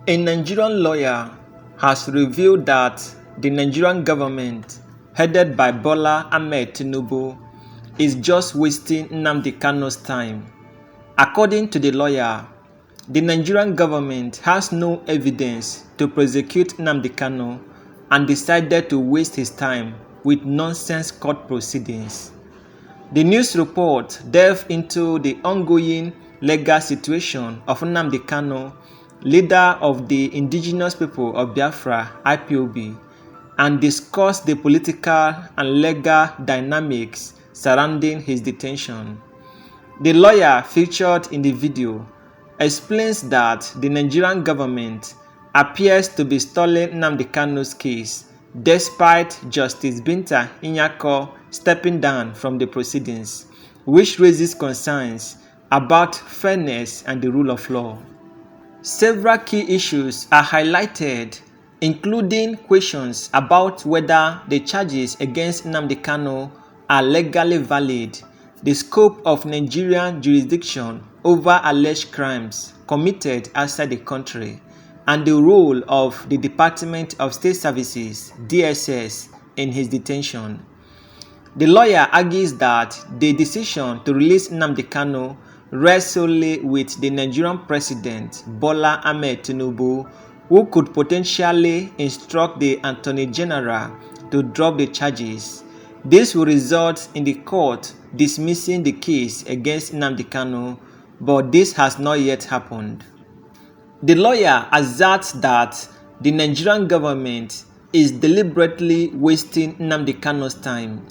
A Nigerian lawyer has revealed that the Nigerian government, headed by Bola Ahmed Tinubu, is just wasting Nnamdi Kanu's time. According to the lawyer, the Nigerian government has no evidence to prosecute Nnamdi Kanu and decided to waste his time with nonsense court proceedings. The news report delved into the ongoing legal situation of Nnamdi Kanu, leader of the indigenous people of Biafra (IPOB), and discussed the political and legal dynamics surrounding his detention. The lawyer featured in the video explains that the Nigerian government appears to be stalling Nnamdi Kanu's case despite Justice Binta Nyako stepping down from the proceedings, which raises concerns about fairness and the rule of law. Several key issues are highlighted, including questions about whether the charges against Nnamdi Kanu are legally valid, the scope of Nigerian jurisdiction over alleged crimes committed outside the country, and the role of the Department of State Services (DSS) in his detention. The lawyer argues that the decision to release Nnamdi Kanu rests solely with the Nigerian President Bola Ahmed Tinubu, who could potentially instruct the Attorney General to drop the charges. This will result in the court dismissing the case against Nnamdi Kanu, but this has not yet happened. The lawyer asserts that the Nigerian government is deliberately wasting Nnamdi Kanu's time.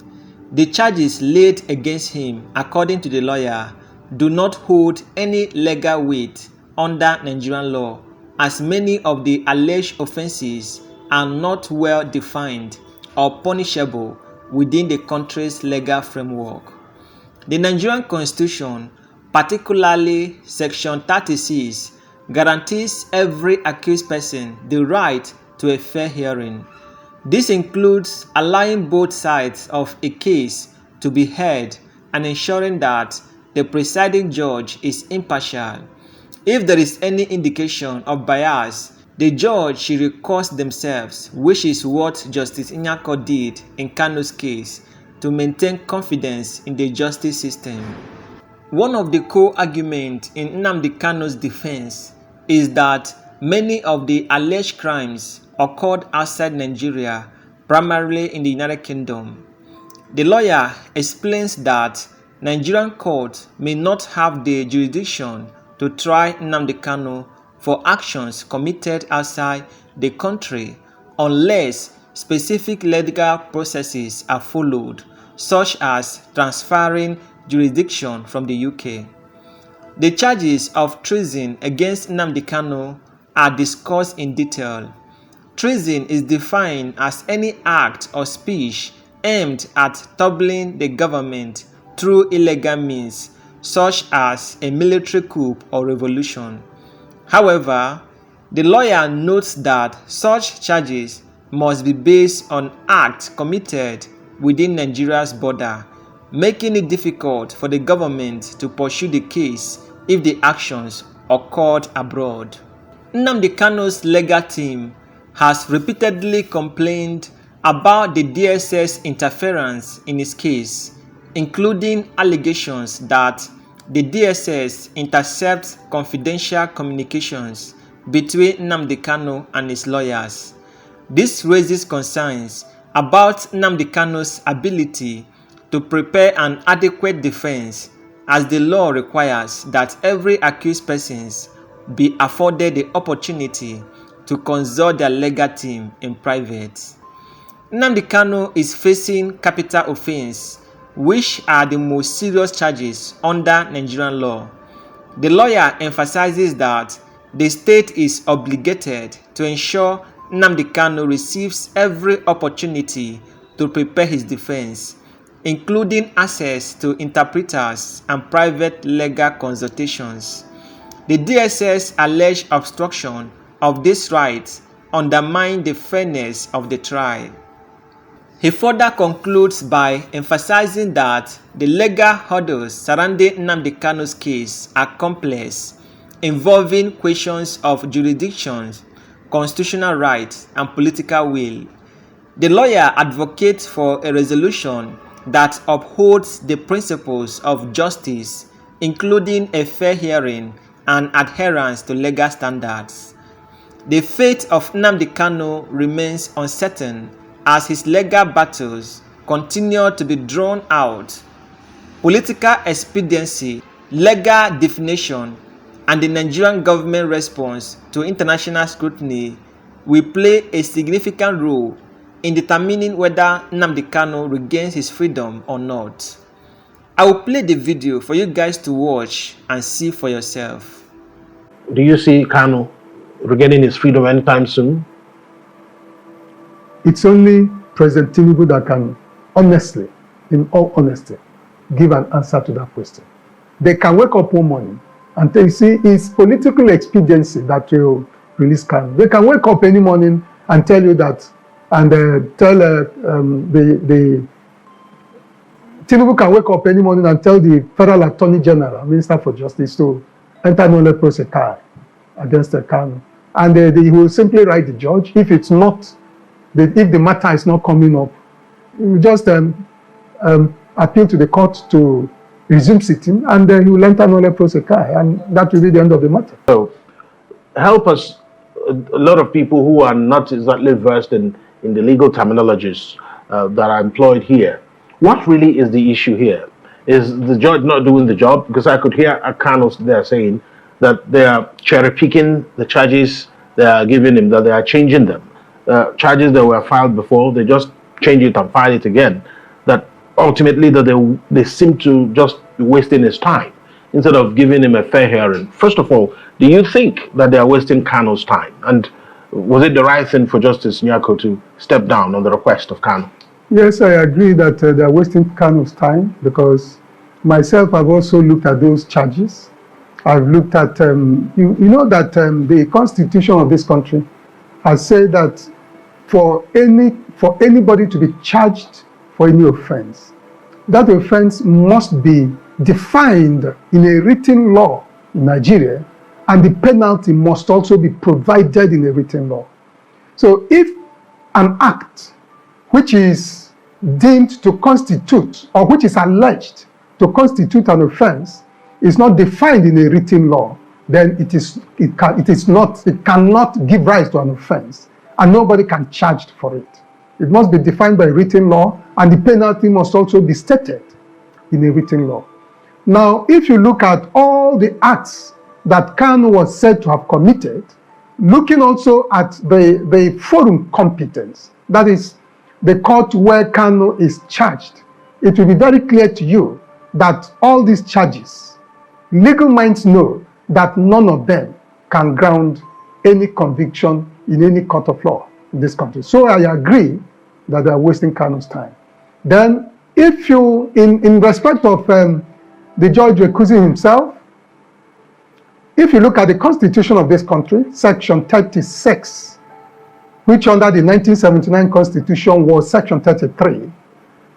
The charges laid against him, according to the lawyer, do not hold any legal weight under Nigerian law, as many of the alleged offenses are not well defined or punishable within the country's legal framework. The Nigerian Constitution, particularly Section 36, guarantees every accused person the right to a fair hearing. This includes allowing both sides of a case to be heard and ensuring that the presiding judge is impartial. If there is any indication of bias, the judge should recuse themselves, which is what Justice Nyako did in Kanu's case, to maintain confidence in the justice system. One of the core arguments in Nnamdi Kanu's defense is that many of the alleged crimes occurred outside Nigeria, primarily in the United Kingdom. The lawyer explains that Nigerian courts may not have the jurisdiction to try Nnamdi Kanu for actions committed outside the country unless specific legal processes are followed, such as transferring jurisdiction from the UK. The charges of treason against Nnamdi Kanu are discussed in detail. Treason is defined as any act or speech aimed at toppling the government through illegal means, such as a military coup or revolution. However, the lawyer notes that such charges must be based on acts committed within Nigeria's border, making it difficult for the government to pursue the case if the actions occurred abroad. Nnamdi Kanu's legal team has repeatedly complained about the DSS interference in his case, including allegations that the DSS intercepts confidential communications between Nnamdi Kanu and his lawyers. This raises concerns about Nnamdi Kanu's ability to prepare an adequate defense, as the law requires that every accused person be afforded the opportunity to consult their legal team in private. Nnamdi Kanu is facing capital offense, which are the most serious charges under Nigerian law. The lawyer emphasizes that the state is obligated to ensure Nnamdi Kanu receives every opportunity to prepare his defense, including access to interpreters and private legal consultations. The DSS alleged obstruction of this right undermine the fairness of the trial. He further concludes by emphasizing that the legal hurdles surrounding Nnamdi Kanu's case are complex involving questions of jurisdictions, constitutional rights, and political will. The lawyer advocates for a resolution that upholds the principles of justice, including a fair hearing and adherence to legal standards. The fate of Nnamdi Kanu remains uncertain as his legal battles continue to be drawn out. Political expediency, legal definition, and the Nigerian government response to international scrutiny will play a significant role in determining whether Nnamdi Kanu regains his freedom or not. I will play the video for you guys to watch and see for yourself. Do you see Kanu regaining his freedom anytime soon? It's only President Tinubu that can honestly, in all honesty, give an answer to that question. They can wake up one morning and they see it's political expediency that will release Kanu. They can wake up any morning and tell you that, and tell the Tinubu can wake up any morning and tell the Federal Attorney General, Minister for Justice, to enter no proceedings against Kanu. And he will simply write the judge. If it's not, if the matter is not coming up, he will just appeal to the court to resume sitting, and he will enter no proceedings, and that will be the end of the matter. So, help us, a lot of people who are not exactly versed in the legal terminologies that are employed here. What really is the issue here? Is the judge not doing the job? Because I could hear Kanu there saying that they are cherry picking the charges they are giving him, that they are changing them. Charges that were filed before, they just change it and file it again. That ultimately that they seem to just be wasting his time instead of giving him a fair hearing. First of all, do you think that they are wasting Kanu's time? And was it the right thing for Justice Nyako to step down on the request of Kanu? Yes, I agree that they are wasting Kanu's time, because myself, I've also looked at those charges. I've looked at, you know that the constitution of this country has said that for anybody to be charged for any offense, that offense must be defined in a written law in Nigeria, and the penalty must also be provided in a written law. So if an act which is deemed to constitute, or which is alleged to constitute an offense, is not defined in a written law, then it cannot give rise to an offense, and nobody can charge for it. It must be defined by written law, and the penalty must also be stated in a written law. Now, if you look at all the acts that Kanu was said to have committed, looking also at the forum competence, that is, the court where Kanu is charged, it will be very clear to you that all these charges, legal minds know that none of them can ground any conviction in any court of law in this country. So I agree that they are wasting Kanu's time. Then, if you, in respect of the judge recusing himself, if you look at the constitution of this country, section 36, which under the 1979 constitution was section 33,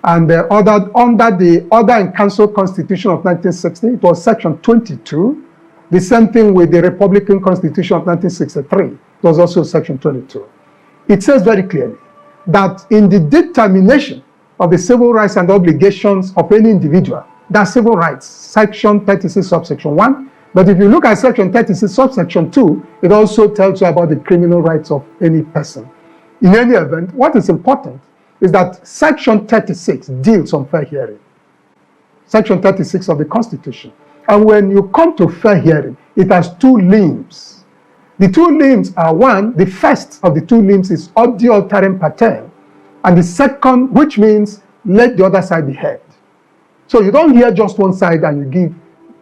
and under the Order in Council Constitution of 1960, it was section 22. The same thing with the Republican Constitution of 1963. It was also section 22. It says very clearly that in the determination of the civil rights and obligations of any individual, that's civil rights, section 36, subsection 1. But if you look at section 36, subsection 2, it also tells you about the criminal rights of any person. In any event, what is important is that section 36 deals on fair hearing. Section 36 of the Constitution. And when you come to fair hearing, it has two limbs. The two limbs are, one, the first of the two limbs is audio alteram pater, and the second, which means let the other side be heard. So you don't hear just one side and you give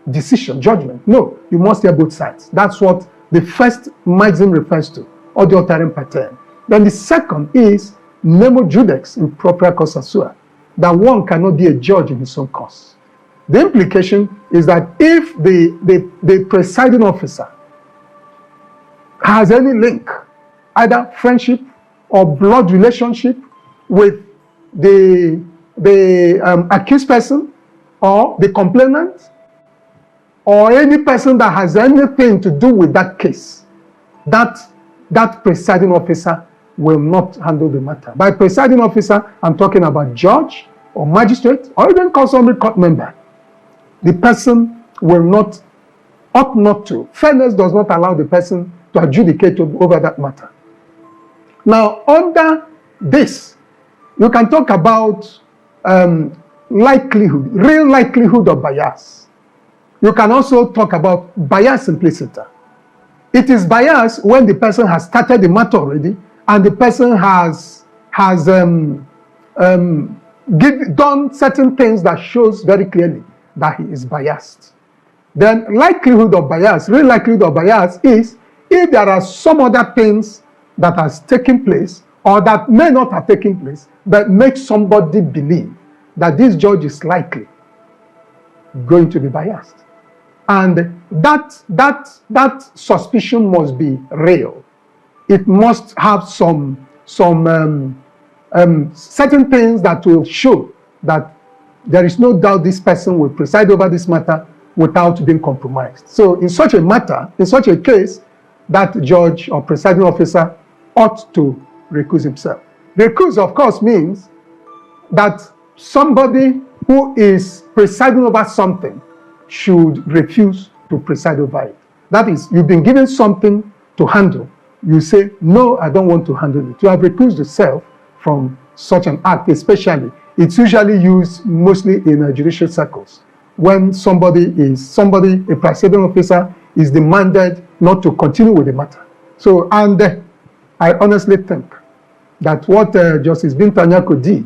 decision, judgment. No, you must hear both sides. That's what the first maxim refers to, audio alteram pater. Then the second is nemo judex in propria causa sua, that one cannot be a judge in his own cause. The implication is that if the presiding officer has any link, either friendship or blood relationship with the accused person or the complainant or any person that has anything to do with that case, that presiding officer will not handle the matter. By presiding officer, I'm talking about judge or magistrate or even customary court member. The person ought not to. Fairness does not allow the person to adjudicate over that matter. Now, under this, you can talk about likelihood, real likelihood of bias. You can also talk about bias implicita. It is bias when the person has started the matter already and the person has done certain things that shows very clearly that he is biased. Then likelihood of bias, real likelihood of bias is if there are some other things that has taken place or that may not have taken place but make somebody believe that this judge is likely going to be biased. And that suspicion must be real. It must have some certain things that will show that there is no doubt this person will preside over this matter without being compromised. So in such a matter, in such a case, that judge or presiding officer ought to recuse himself. Recuse, of course, means that somebody who is presiding over something should refuse to preside over it. That is, you've been given something to handle. You say, no, I don't want to handle it. You have recused yourself from such an act, especially. It's usually used mostly in judicial circles. When a presiding officer is demanded not to continue with the matter. So, and I honestly think that what Justice Binta Nyako did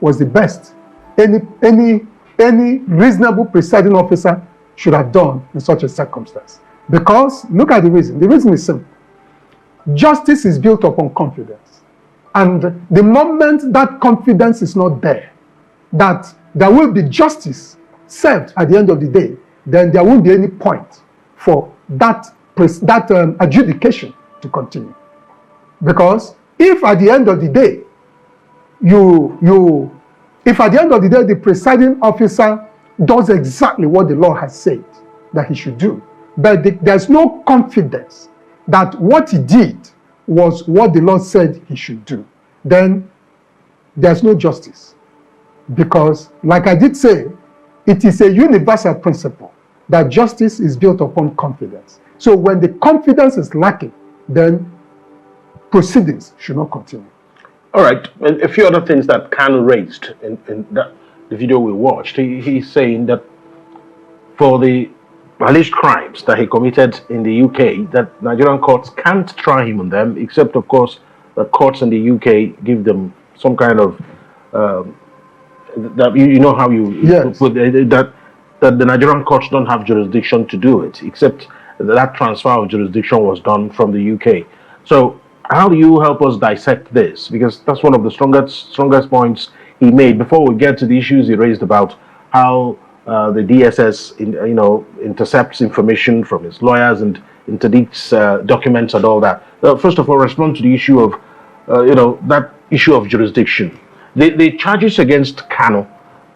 was the best any reasonable presiding officer should have done in such a circumstance. Because, look at the reason. The reason is simple. Justice is built upon confidence. And the moment that confidence is not there, that there will be justice served at the end of the day, then there won't be any point for that adjudication to continue. Because if at the end of the day, the presiding officer does exactly what the law has said that he should do, but there's no confidence that what he did was what the law said he should do, then there's no justice. Because, like I did say, it is a universal principle that justice is built upon confidence. So when the confidence is lacking, then proceedings should not continue. All right, and a few other things that Kanu raised in the video we watched. He's saying that for the alleged crimes that he committed in the UK, that Nigerian courts can't try him on them, except, of course, the courts in the UK give them some kind of, that you know how you yes. put that the Nigerian courts don't have jurisdiction to do it, except that transfer of jurisdiction was done from the UK. So how do you help us dissect this? Because that's one of the strongest points he made. Before we get to the issues he raised about how the DSS intercepts information from his lawyers and interdicts documents and all that. First of all, respond to the issue of that issue of jurisdiction. The charges against Kanu,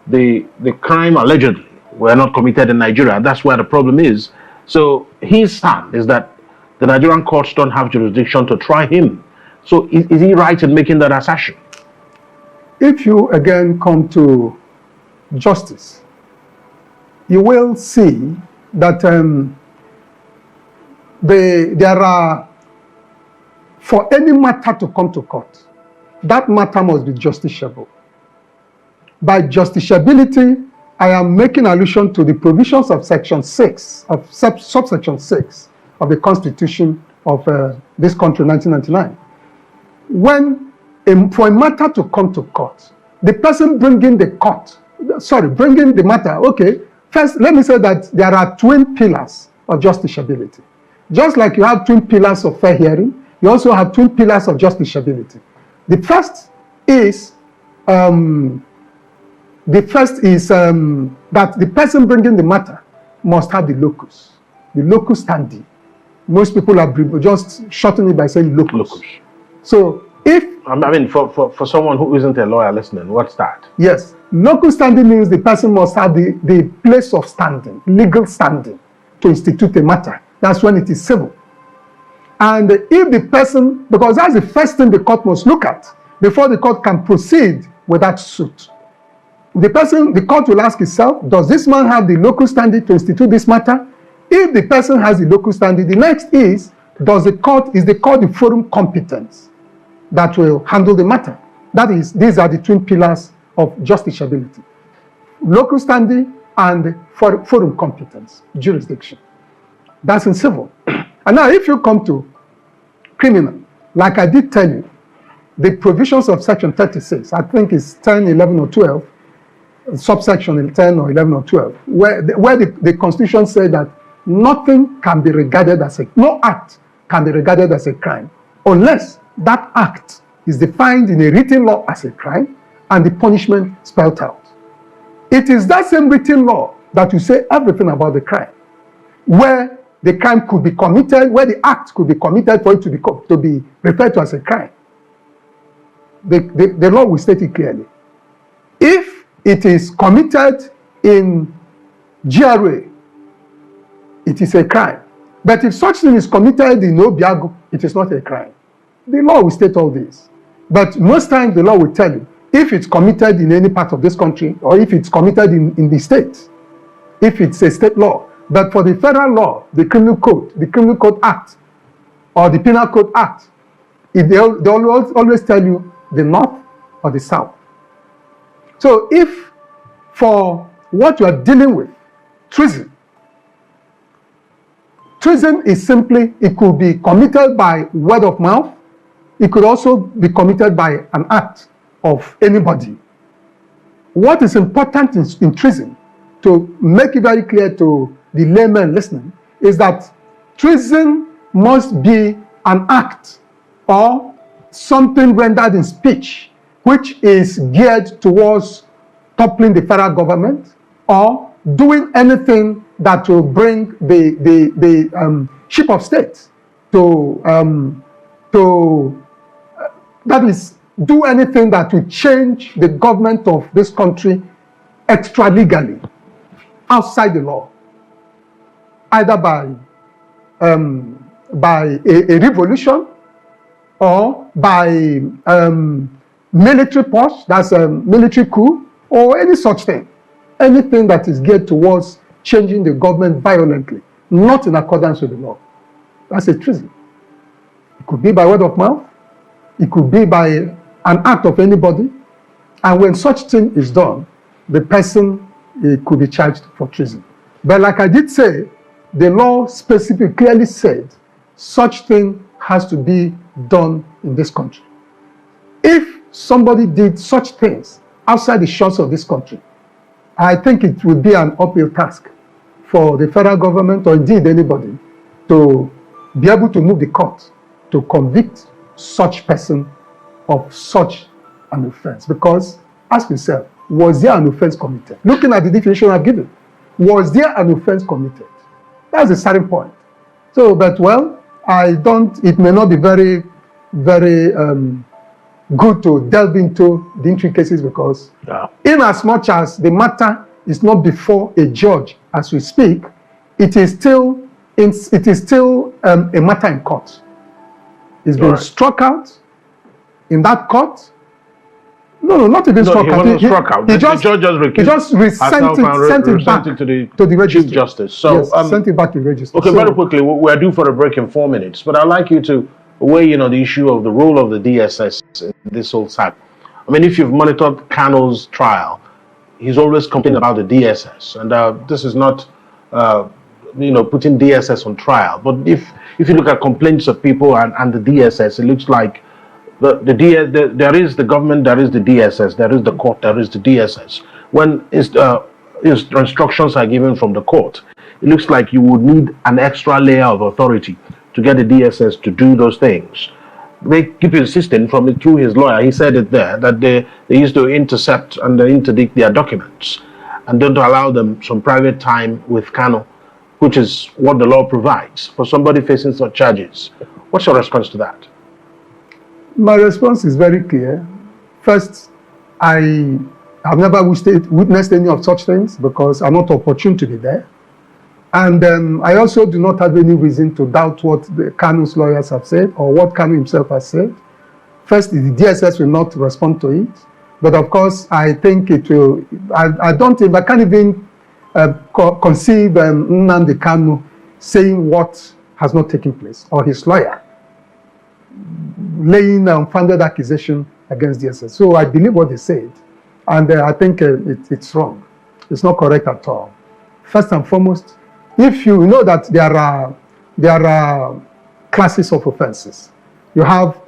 the crime allegedly were not committed in Nigeria. That's where the problem is. So his stand is that the Nigerian courts don't have jurisdiction to try him. So is he right in making that assertion? If you again come to justice, you will see that there are, for any matter to come to court, that matter must be justiciable. By justiciability, I am making allusion to the provisions of Section 6, of subsection 6 of the Constitution of this country, 1999. When, for a matter to come to court, the person bringing the matter, okay, first let me say that there are twin pillars of justiciability. Just like you have twin pillars of fair hearing, you also have twin pillars of justiciability. The first is that the person bringing the matter must have the locus standi. Most people are just shortening it by saying locus. So if for someone who isn't a lawyer listening, what's that? Yes, locus standi means the person must have the place of standing, legal standing. to institute a matter. That's when it is civil. And if the person, because that's the first thing the court must look at before the court can proceed with that suit. The court will ask itself, does this man have the local standing to institute this matter? If the person has the local standing, the next is the court the forum competence that will handle the matter? That is, these are the twin pillars of justiciability. Local standing and forum competence, jurisdiction. That's in civil. And now if you come to criminal, like I did tell you, the provisions of section 36, I think it's 10, 11, or 12, subsection 10 or 11 or 12, where the Constitution said that nothing can be regarded as no act can be regarded as a crime unless that act is defined in a written law as a crime and the punishment spelled out. It is that same written law that will say everything about the crime, where the crime could be committed, where the act could be committed for it to be referred to as a crime. The law will state it clearly. If it is committed in GRA, it is a crime. But if such thing is committed in Obiago, it is not a crime. The law will state all this. But most times the law will tell you if it's committed in any part of this country or if it's committed in the state, if it's a state law. But for the federal law, the Criminal Code Act, or the Penal Code Act, they always tell you the north or the south. So if for what you are dealing with, treason is simply, it could be committed by word of mouth, it could also be committed by an act of anybody. What is important in treason, to make it very clear to the layman listening, is that treason must be an act or something rendered in speech which is geared towards toppling the federal government or doing anything that will bring the ship of state that is, do anything that will change the government of this country extra legally, outside the law, either by a revolution or by military push, that's a military coup, or any such thing. Anything that is geared towards changing the government violently, not in accordance with the law. That's a treason. It could be by word of mouth, it could be by an act of anybody, and when such thing is done, the person could be charged for treason. But like I did say, the law specifically clearly said such thing has to be done in this country. If somebody did such things outside the shores of this country, I think it would be an uphill task for the federal government, or indeed anybody, to be able to move the court to convict such person of such an offense. Because, ask yourself, was there an offense committed? Looking at the definition I've given, was there an offense committed? That's the starting point. So, but well, it may not be very, very good to delve into the intricacies, because in as much as the matter is not before a judge as we speak, it is still a matter in court. It's been struck out in that court. No, not even struck out. He struck out. The judge just sent it back to the register. Chief Justice. So yes, sent it back to the register. Okay, very quickly, we're due for a break in 4 minutes, but I'd like you to weigh in on the issue of the role of the DSS in this whole saga. I mean, if you've monitored Kanu's trial, he's always complaining about the DSS, and this is not, putting DSS on trial. But if you look at complaints of people and the DSS, it looks like there is the government, there is the DSS, there is the court, there is the DSS. When instructions are given from the court, it looks like you would need an extra layer of authority to get the DSS to do those things. They keep insisting through his lawyer, he said it there, that they used to intercept and interdict their documents and don't allow them some private time with Kanu, which is what the law provides for somebody facing such charges. What's your response to that? My response is very clear. First, I have never witnessed any of such things because I'm not opportune to be there. And I also do not have any reason to doubt what the Kanu's lawyers have said or what Kanu himself has said. First, the DSS will not respond to it. But of course, I think it will. I can't even conceive Nnamdi Kanu saying what has not taken place, or his lawyer laying unfounded accusation against DSS. So I believe what they said, and I think it's wrong. It's not correct at all. First and foremost, if you know that there are classes of offenses, you have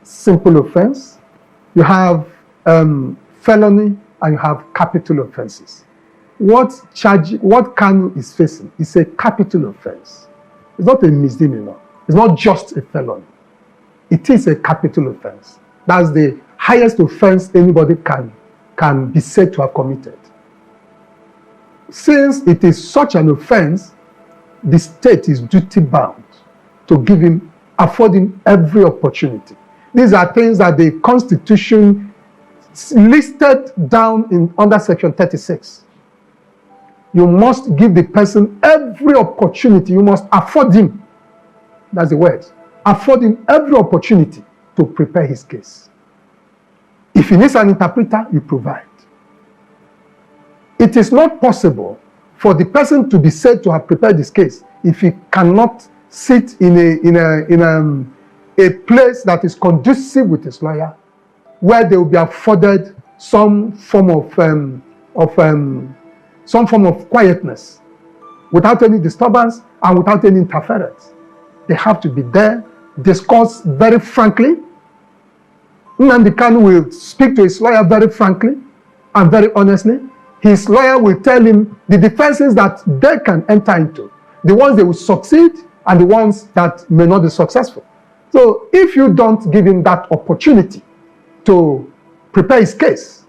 simple offense, you have felony, and you have capital offenses. What Kanu is facing is a capital offense. It's not a misdemeanor. It's not just a felony. It is a capital offense. That's the highest offense anybody can be said to have committed. Since it is such an offense, the state is duty bound to afford him every opportunity. These are things that the Constitution listed down under Section 36. You must give the person every opportunity. You must afford him. That's the word. Afford him every opportunity to prepare his case. If he needs an interpreter, you provide. It is not possible for the person to be said to have prepared his case if he cannot sit in a place that is conducive with his lawyer, where they will be afforded some form of quietness, without any disturbance and without any interference. They have to be there, discuss very frankly. Nnamdi Kanu will speak to his lawyer very frankly and very honestly. His lawyer will tell him the defenses that they can enter into, the ones they will succeed and the ones that may not be successful. So if you don't give him that opportunity to prepare his case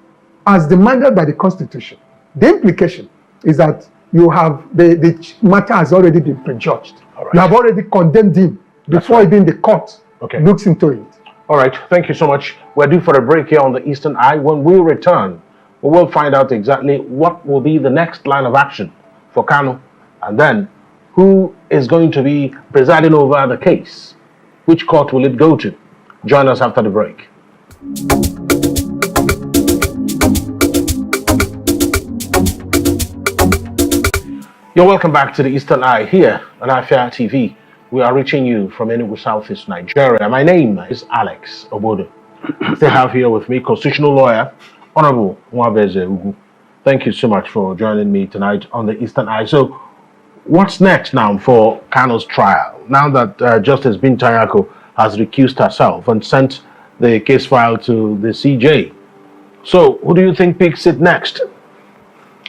as demanded by the Constitution, the implication is that you have the matter has already been prejudged. Right. You have already condemned him before even the court looks into it. All right, thank you so much. We're due for a break here on the Eastern Eye. When we return, we will find out exactly what will be the next line of action for Kanu, and then who is going to be presiding over the case. Which court will it go to? Join us after the break. You're welcome back to the Eastern Eye here on Afia TV. We are reaching you from Enugu, Southeast Nigeria. My name is Alex Obodo. Still have here with me constitutional lawyer, Honorable Nwabeze Ugu. Thank you so much for joining me tonight on the Eastern Eye. So, what's next now for Kanu's trial? Now that Justice Bintayako has recused herself and sent the case file to the CJ. So, who do you think picks it next?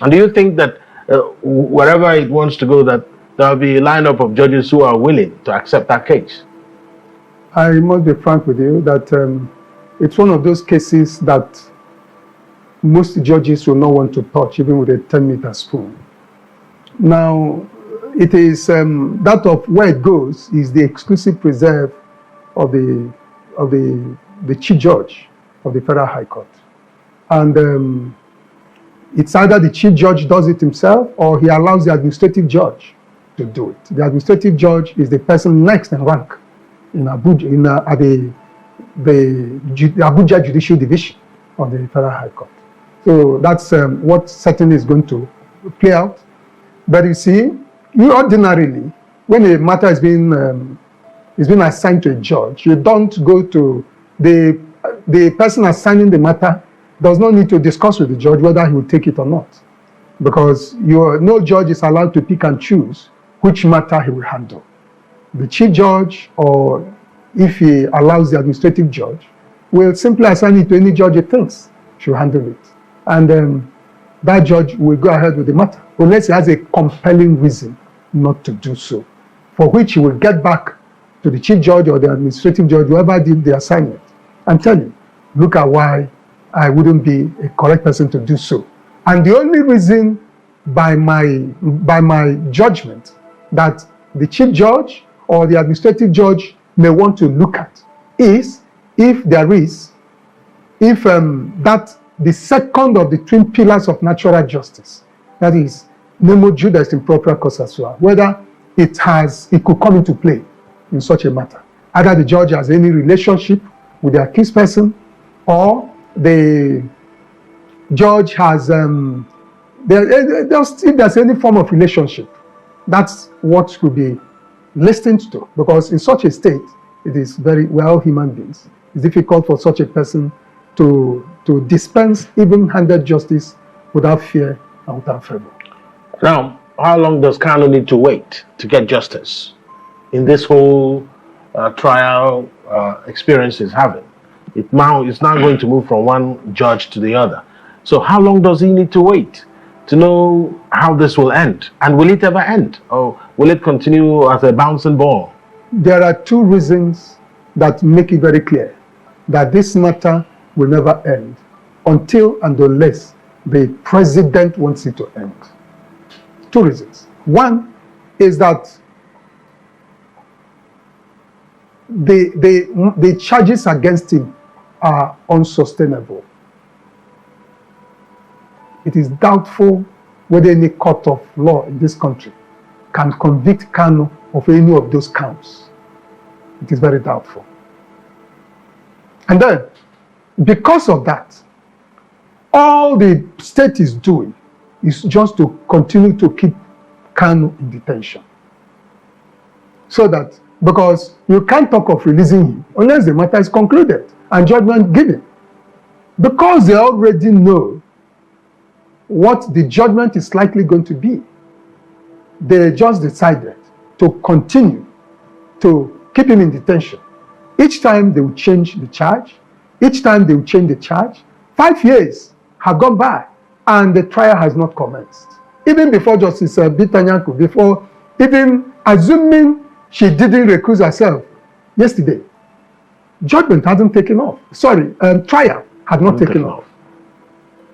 And do you think that wherever it wants to go, that there will be a lineup of judges who are willing to accept that case? I must be frank with you that it's one of those cases that most judges will not want to touch, even with a 10-meter spoon. Now, it is that of where it goes is the exclusive preserve of the Chief Judge of the Federal High Court, and it's either the Chief Judge does it himself or he allows the administrative judge to do it. The administrative judge is the person next in rank in Abuja, at the Abuja Judicial Division of the Federal High Court. So that's what certainly is going to play out. But you see, ordinarily, when a matter is being assigned to a judge, you don't go to the person assigning the matter does not need to discuss with the judge whether he will take it or not, because no judge is allowed to pick and choose which matter he will handle. The Chief Judge, or if he allows the administrative judge, will simply assign it to any judge he thinks should handle it. And that judge will go ahead with the matter, unless he has a compelling reason not to do so, for which he will get back to the Chief Judge or the administrative judge, whoever did the assignment, and tell him, look at why I wouldn't be a correct person to do so. And the only reason by my judgment that the Chief Judge or the administrative judge may want to look at is if the second of the twin pillars of natural justice, that is, nemo judas in propria causa sua, whether it could come into play in such a matter. Either the judge has any relationship with the accused person, or the judge has, if there's any form of relationship, that's what should be listened to. Because in such a state, it is we're all human beings. It's difficult for such a person to dispense even-handed justice without fear and without favor. Now, how long does Kanu need to wait to get justice in this whole trial experience he's having? It's now going to move from one judge to the other. So how long does he need to wait to know how this will end? And will it ever end? Or will it continue as a bouncing ball? There are two reasons that make it very clear that this matter will never end until and unless the president wants it to end. Two reasons. One is that the charges against him are unsustainable. It is doubtful whether any court of law in this country can convict Kanu of any of those counts. It is very doubtful. And then, because of that, all the state is doing is just to continue to keep Kanu in detention. So that, because you can't talk of releasing him unless the matter is concluded and judgment given. Because they already know what the judgment is likely going to be, they just decided to continue to keep him in detention. Each time they will change the charge. Each time they will change the charge. 5 years have gone by and the trial has not commenced. Even before Justice Bitanyanku, before even assuming she didn't recuse herself yesterday, judgment hasn't taken off. Trial had not taken off.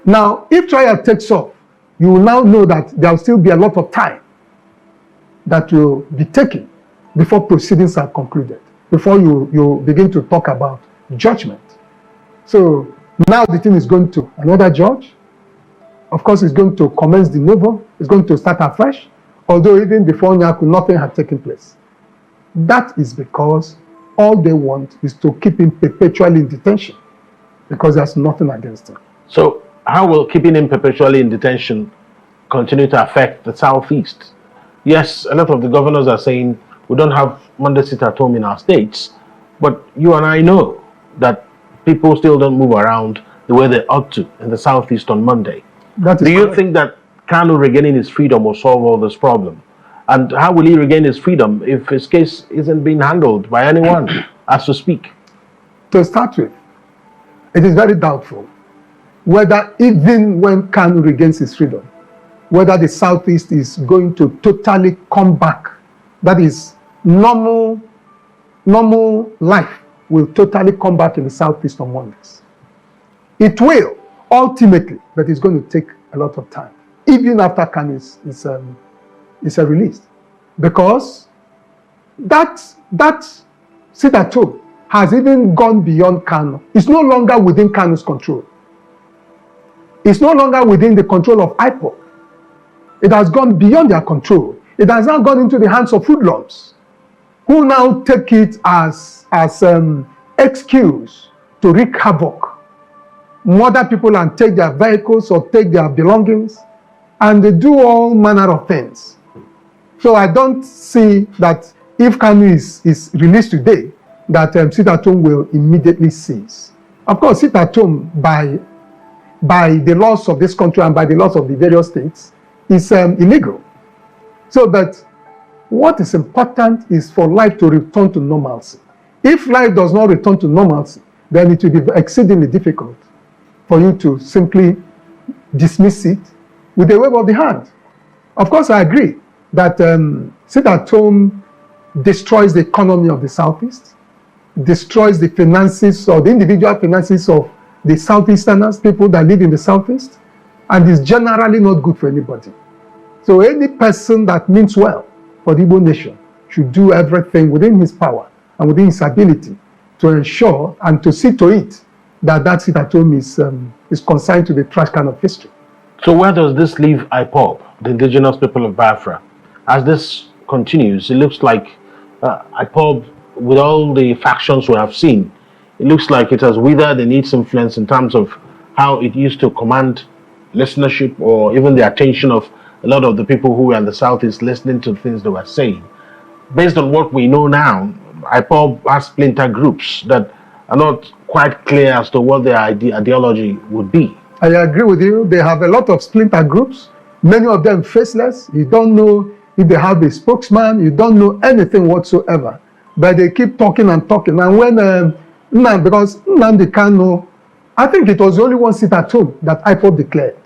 Now, if trial takes off, you will now know that there will still be a lot of time that will be taken before proceedings are concluded, before you begin to talk about judgment. So now the thing is going to another judge. Of course, it's going to commence de novo. It's going to start afresh, although even before Nyaku, nothing had taken place. That is because all they want is to keep him perpetually in detention, because there's nothing against him. So how will keeping him perpetually in detention continue to affect the Southeast? Yes, a lot of the governors are saying we don't have Monday sit at home in our states, but you and I know that people still don't move around the way they ought to in the Southeast on Monday. Do you think that Kanu regaining his freedom will solve all this problem? And how will he regain his freedom if his case isn't being handled by anyone as to speak? To start with, it is very doubtful whether even when Kanu regains his freedom, whether the Southeast is going to totally come back. That is, normal life will totally come back in the Southeast on Mondays. It will, ultimately, but it's going to take a lot of time, even after Kanu is released. Because that sit at home has even gone beyond Kanu. It's no longer within Kanu's control. It's no longer within the control of IPOB. It has gone beyond their control. It has now gone into the hands of hoodlums, who now take it as excuse to wreak havoc, murder people and take their vehicles or take their belongings, and they do all manner of things. So I don't see that if Kanu is released today, that sit at home will immediately cease. Of course, sit at home by the laws of this country and by the laws of the various states is illegal. So, but what is important is for life to return to normalcy. If life does not return to normalcy, then it will be exceedingly difficult for you to simply dismiss it with a wave of the hand. Of course, I agree that sit at home destroys the economy of the Southeast, destroys the finances or the individual finances of the Southeasterners, people that live in the Southeast, and is generally not good for anybody. So any person that means well for the Igbo nation should do everything within his power and within his ability to ensure and to see to it that sit at home is consigned to the trash can of history. So where does this leave IPOB? the indigenous people of Biafra. As this continues, it looks like IPOB, with all the factions we have seen, it looks like it has withered in its influence in terms of how it used to command listenership or even the attention of a lot of the people who were in the Southeast listening to things they were saying. Based on what we know now, IPOB has splinter groups that are not quite clear as to what their ideology would be. I agree with you. They have a lot of splinter groups, many of them faceless. You don't know if they have a spokesman. You don't know anything whatsoever. But they keep talking and talking. And when, because Nnamdi Kanu, I think it was the only one sit at home that IPOB declared.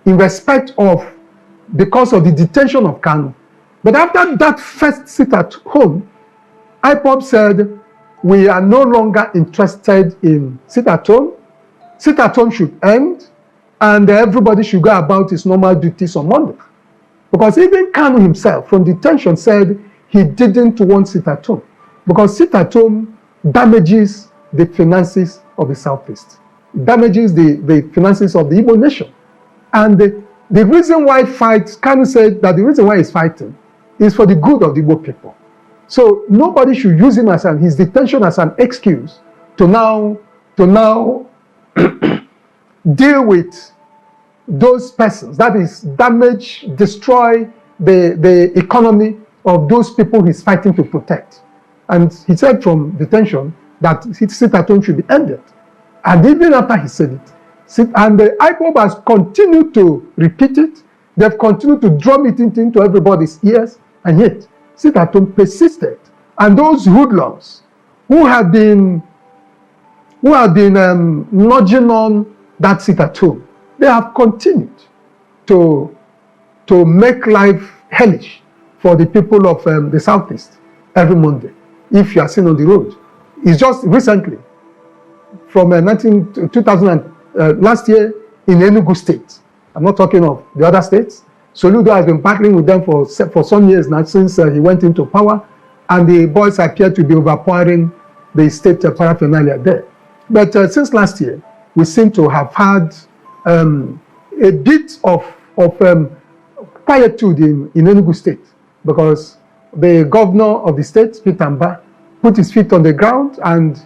In respect of, because of the detention of Kanu. But after that first sit at home, IPOB said, we are no longer interested in sit at home. Sit at home should end, and everybody should go about his normal duties on Monday. Because even Kanu himself, from detention, said he didn't want sit at home. Because sit at home damages the finances of the Southeast. It damages the finances of the Igbo nation. And the reason why Kanu said that the reason why he's fighting is for the good of the Igbo people. So nobody should use him as his detention as an excuse to now deal with those persons. That is, damage, destroy the economy of those people he's fighting to protect. And he said from detention that sit at home should be ended. And even after he said it, and the IPOB has continued to repeat it. They've continued to drum it into everybody's ears, and yet sit at home persisted. And those hoodlums who have been nudging on that sit at home, they have continued to make life hellish for the people of the Southeast every Monday. If you are seen on the road, it's just recently from 2000 last year in Enugu State. I'm not talking of the other states. Soludo has been battling with them for some years now since he went into power, and the boys appear to be overpowering the state paraphernalia there. But since last year, we seem to have had a bit of quietude in Enugu State, because the governor of the state, Peter Mba, put his feet on the ground, and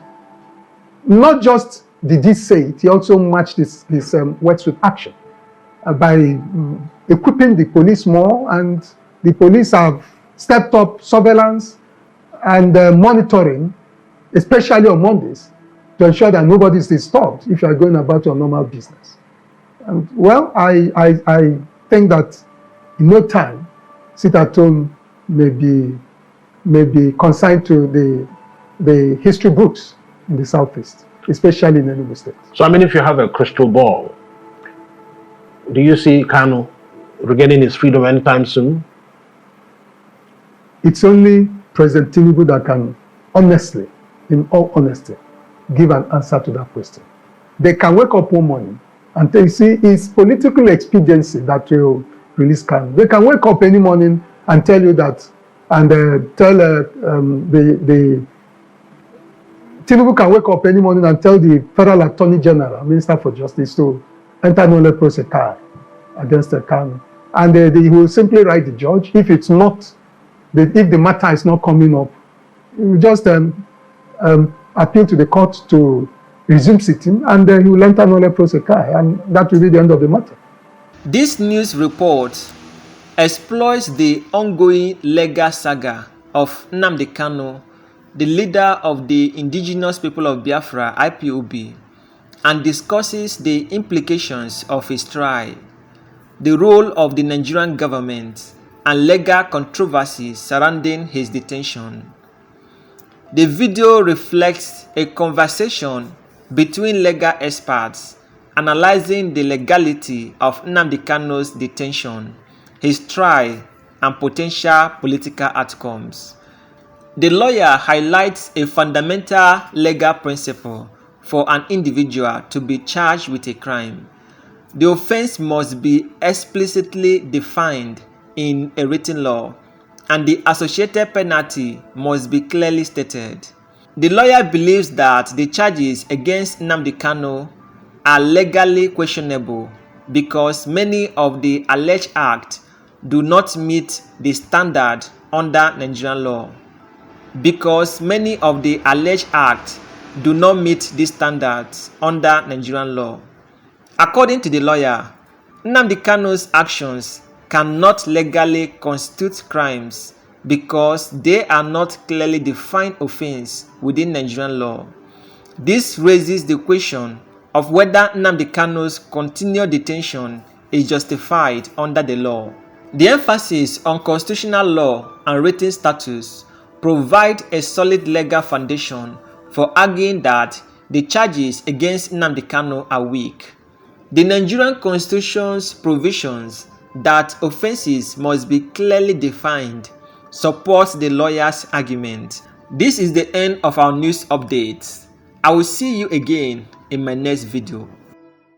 not just did he say it, he also matched his words with action by equipping the police more, and the police have stepped up surveillance and monitoring, especially on Mondays, to ensure that nobody is disturbed if you are going about your normal business. And well, I think that in no time, sit at home may be consigned to the history books in the Southeast, especially in Enugu State. So, I mean, if you have a crystal ball, do you see Kanu regaining his freedom anytime soon? It's only President Tinubu that can honestly, in all honesty, give an answer to that question. They can wake up one morning and they see it's political expediency that will release Kanu. They can wake up any morning and tell you that, and tell the Tinubu can wake up any morning and tell the Federal Attorney General, Minister for Justice, to enter no proceedings against Kanu. And he will simply write the judge. If it's not, if the matter is not coming up, he will just appeal to the court to resume sitting, and he will enter no proceedings, and that will be the end of the matter. This news report exploits the ongoing legal saga of Nnamdi Kanu, the leader of the indigenous people of Biafra, IPOB, and discusses the implications of his trial, the role of the Nigerian government, and legal controversies surrounding his detention. The video reflects a conversation between legal experts analyzing the legality of Nnamdi Kanu's detention, his trial, and potential political outcomes. The lawyer highlights a fundamental legal principle for an individual to be charged with a crime. The offense must be explicitly defined in a written law, and the associated penalty must be clearly stated. The lawyer believes that the charges against Nnamdi Kanu are legally questionable because many of the alleged acts do not meet the standard under Nigerian law. Because many of the alleged acts do not meet these standards under Nigerian law. According to the lawyer, Nnamdi Kanu's actions cannot legally constitute crimes because they are not clearly defined offense within Nigerian law. This raises the question of whether Nnamdi Kanu's continued detention is justified under the law. The emphasis on constitutional law and written status provide a solid legal foundation for arguing that the charges against Nnamdi Kanu are weak. The Nigerian Constitution's provisions that offenses must be clearly defined supports the lawyer's argument. This is the end of our news updates. I will see you again in my next video.